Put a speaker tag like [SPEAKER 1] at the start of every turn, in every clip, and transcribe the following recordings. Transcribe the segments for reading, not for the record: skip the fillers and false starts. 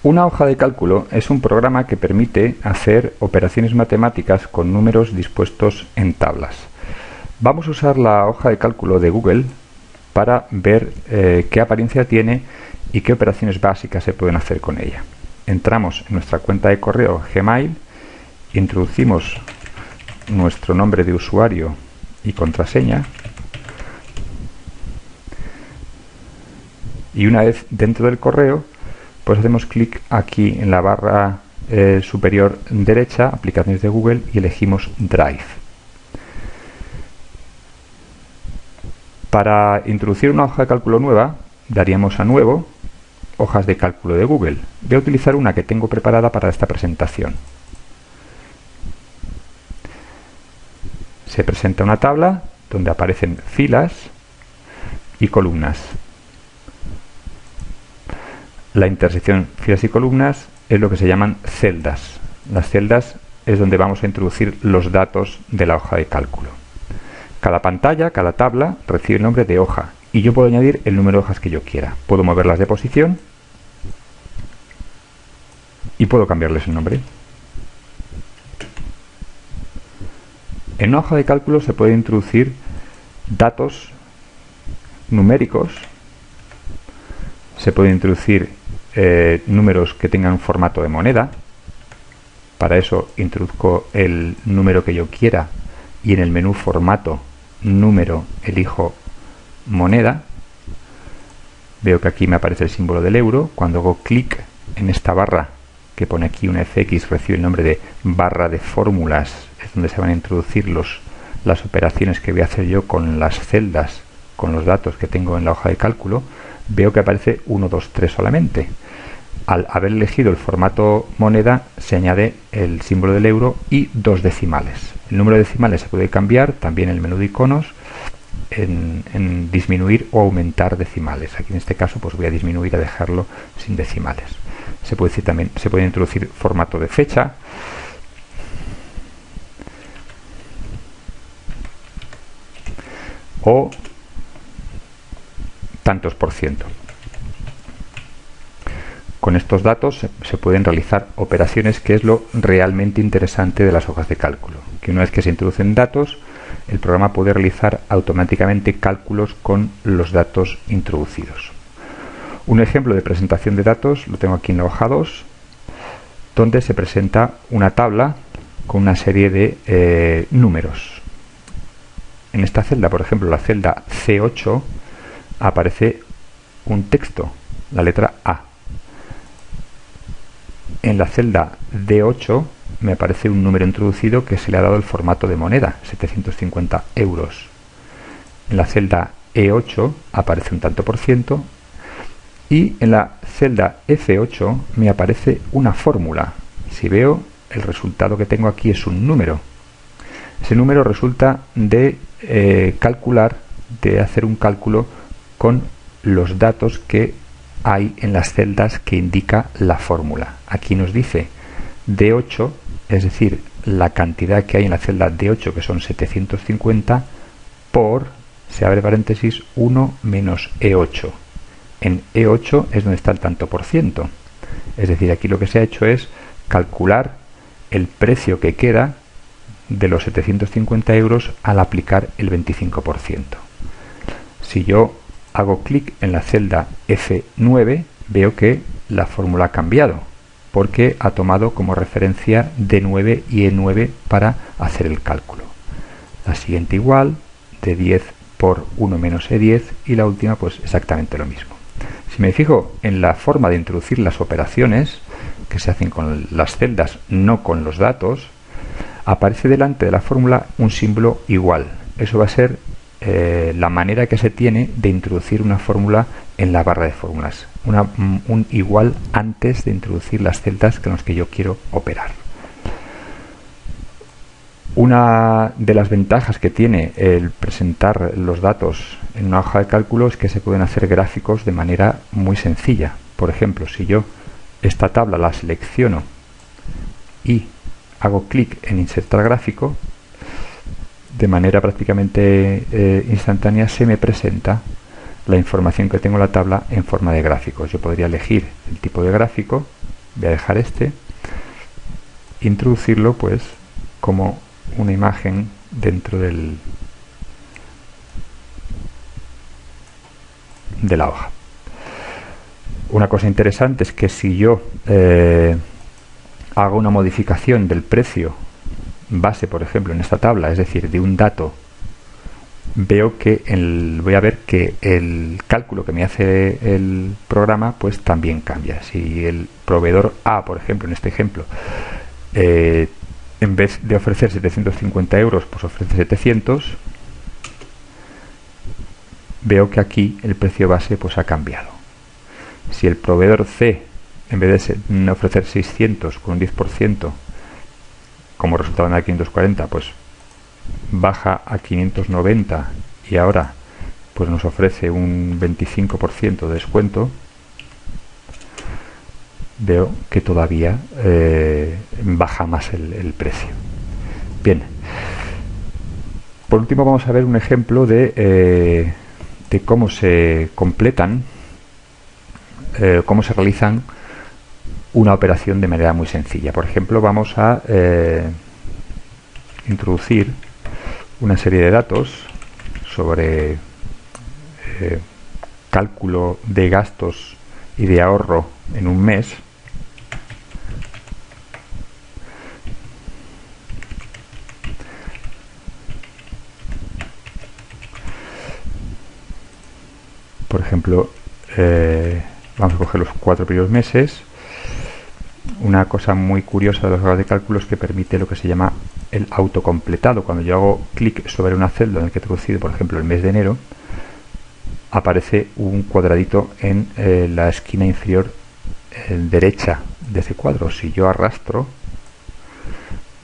[SPEAKER 1] Una hoja de cálculo es un programa que permite hacer operaciones matemáticas con números dispuestos en tablas. Vamos a usar la hoja de cálculo de Google para ver qué apariencia tiene y qué operaciones básicas se pueden hacer con ella. Entramos en nuestra cuenta de correo Gmail, introducimos nuestro nombre de usuario y contraseña, y una vez dentro del correo pues hacemos clic aquí en la barra superior derecha, aplicaciones de Google, y elegimos Drive. Para introducir una hoja de cálculo nueva, daríamos a Nuevo, hojas de cálculo de Google. Voy a utilizar una que tengo preparada para esta presentación. Se presenta una tabla donde aparecen filas y columnas. La intersección filas y columnas es lo que se llaman celdas. Las celdas es donde vamos a introducir los datos de la hoja de cálculo. Cada pantalla, cada tabla, recibe el nombre de hoja y yo puedo añadir el número de hojas que yo quiera. Puedo moverlas de posición y puedo cambiarles el nombre. En una hoja de cálculo se puede introducir datos numéricos, se puede introducir números que tengan un formato de moneda. Para eso introduzco el número que yo quiera y en el menú formato número elijo moneda. Veo que aquí me aparece el símbolo del euro. Cuando hago clic en esta barra que pone aquí una FX, recibe el nombre de barra de fórmulas, es donde se van a introducir las operaciones que voy a hacer yo con las celdas, con los datos que tengo en la hoja de cálculo. Veo que aparece 1, 2, 3 solamente. Al haber elegido el formato moneda se añade el símbolo del euro y 2 decimales. El número de decimales se puede cambiar también en el menú de iconos en disminuir o aumentar decimales. Aquí en este caso pues voy a disminuir, a dejarlo sin decimales. Se puede decir también, se puede introducir formato de fecha, o tantos por ciento. Con estos datos se pueden realizar operaciones, que es lo realmente interesante de las hojas de cálculo, que una vez que se introducen datos, el programa puede realizar automáticamente cálculos con los datos introducidos. Un ejemplo de presentación de datos lo tengo aquí en la hoja 2, donde se presenta una tabla con una serie de números. En esta celda, por ejemplo, la celda C8, aparece un texto, la letra A. En la celda D8 me aparece un número introducido que se le ha dado el formato de moneda, 750 euros. En la celda E8 aparece un tanto por ciento y en la celda F8 me aparece una fórmula. Si veo, el resultado que tengo aquí es un número. Ese número resulta de calcular, de hacer un cálculo con los datos que hay en las celdas que indica la fórmula. Aquí nos dice D8, es decir, la cantidad que hay en la celda D8, que son 750, por, se abre paréntesis, 1 menos E8. En E8 es donde está el tanto por ciento. Es decir, aquí lo que se ha hecho es calcular el precio que queda de los 750 euros al aplicar el 25%. Si yo hago clic en la celda F9, veo que la fórmula ha cambiado, porque ha tomado como referencia D9 y E9 para hacer el cálculo. La siguiente igual, D10 por 1 menos E10, y la última pues exactamente lo mismo. Si me fijo en la forma de introducir las operaciones, que se hacen con las celdas, no con los datos, aparece delante de la fórmula un símbolo igual. Eso va a ser la manera que se tiene de introducir una fórmula en la barra de fórmulas. Un igual antes de introducir las celdas con las que yo quiero operar. Una de las ventajas que tiene el presentar los datos en una hoja de cálculo es que se pueden hacer gráficos de manera muy sencilla. Por ejemplo, si yo esta tabla la selecciono y hago clic en insertar gráfico, de manera prácticamente instantánea se me presenta la información que tengo en la tabla en forma de gráficos. Yo podría elegir el tipo de gráfico voy a dejar este, introducirlo pues como una imagen dentro de la hoja. Una cosa interesante es que si yo hago una modificación del precio base, por ejemplo, en esta tabla, es decir, de un dato, veo que voy a ver que el cálculo que me hace el programa pues también cambia. Si el proveedor A, por ejemplo, en este ejemplo, en vez de ofrecer 750 euros, pues ofrece 700, veo que aquí el precio base pues ha cambiado. Si el proveedor C, en vez de ofrecer 600 con un 10%, como resultado en la 540, pues baja a 590 y ahora pues nos ofrece un 25% de descuento, veo que todavía baja más el precio. Bien, por último vamos a ver un ejemplo de cómo se completan, cómo se realizan una operación de manera muy sencilla. Por ejemplo, vamos a introducir una serie de datos sobre cálculo de gastos y de ahorro en un mes. Por ejemplo, vamos a coger los 4 primeros meses. Una cosa muy curiosa de los hojas de cálculo es que permite lo que se llama el autocompletado. Cuando yo hago clic sobre una celda en la que he traducido, por ejemplo, el mes de enero, aparece un cuadradito en la esquina inferior derecha de ese cuadro. Si yo arrastro,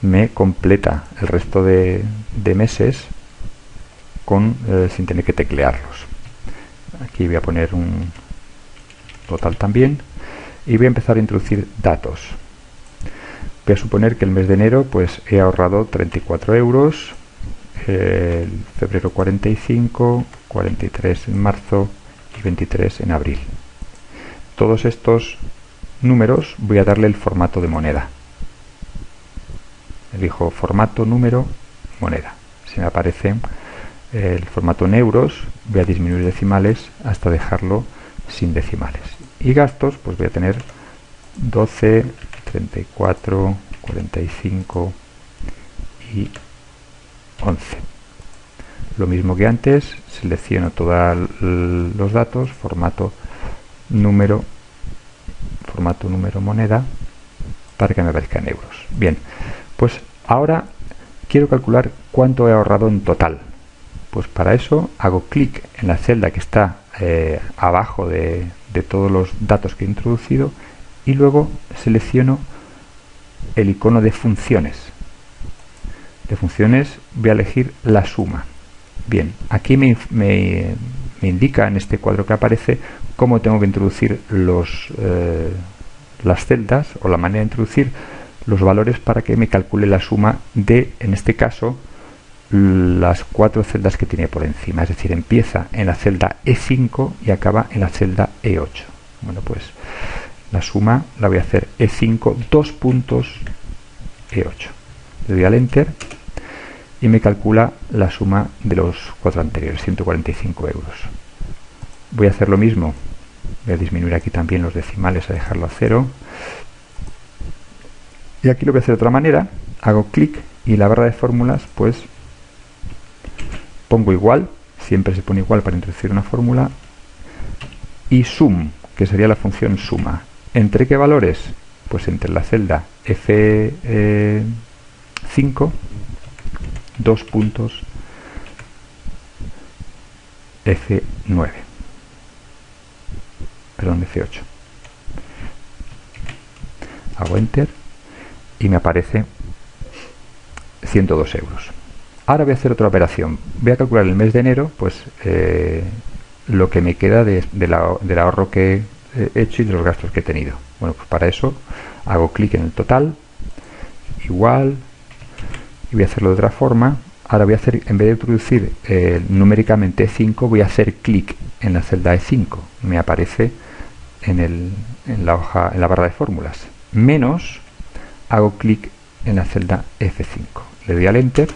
[SPEAKER 1] me completa el resto de meses sin tener que teclearlos. Aquí voy a poner un total también y voy a empezar a introducir datos. Voy a suponer que el mes de enero pues he ahorrado 34 euros, el febrero 45, 43 en marzo y 23 en abril. Todos estos números voy a darle el formato de moneda. Elijo formato, número, moneda. Si me aparece el formato en euros, voy a disminuir decimales hasta dejarlo sin decimales. Y gastos, pues voy a tener 12, 34, 45 y 11. Lo mismo que antes, selecciono todos los datos, formato, número, moneda, para que me aparezca en euros. Bien, pues ahora quiero calcular cuánto he ahorrado en total. Pues para eso hago clic en la celda que está abajo de todos los datos que he introducido y luego selecciono el icono de funciones. De funciones voy a elegir la suma. Bien, aquí me indica en este cuadro que aparece cómo tengo que introducir las celdas o la manera de introducir los valores para que me calcule la suma de, en este caso, las 4 celdas que tiene por encima, es decir, empieza en la celda E5 y acaba en la celda E8. Bueno, pues la suma la voy a hacer E5, 2 puntos E8. Le doy al Enter y me calcula la suma de los 4 anteriores, 145 euros. Voy a hacer lo mismo, voy a disminuir aquí también los decimales a dejarlo a 0. Y aquí lo voy a hacer de otra manera, hago clic y la barra de fórmulas pues pongo igual, siempre se pone igual para introducir una fórmula, y sum, que sería la función suma. ¿Entre qué valores? Pues entre la celda F5, 2 puntos F9, perdón, F8. Hago Enter y me aparece 102 euros. Ahora voy a hacer otra operación. Voy a calcular el mes de enero, pues lo que me queda del ahorro que he hecho y de los gastos que he tenido. Bueno, pues para eso hago clic en el total, igual, y voy a hacerlo de otra forma. Ahora voy a hacer, en vez de introducir numéricamente E5, voy a hacer clic en la celda E5. Me aparece en la hoja, en la barra de fórmulas. menos, hago clic en la celda F5, le doy al Enter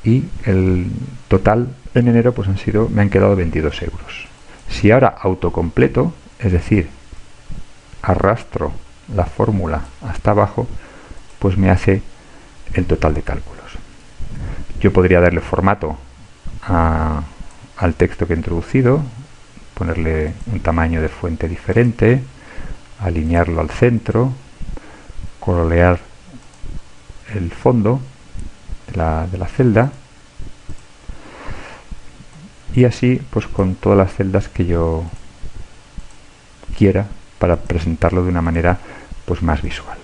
[SPEAKER 1] y el total en enero pues me han quedado 22 euros. Si ahora autocompleto, es decir, arrastro la fórmula hasta abajo, pues me hace el total de cálculos. Yo podría darle formato al texto que he introducido, ponerle un tamaño de fuente diferente, alinearlo al centro, colorear el fondo de la celda, y así pues con todas las celdas que yo quiera para presentarlo de una manera pues más visual.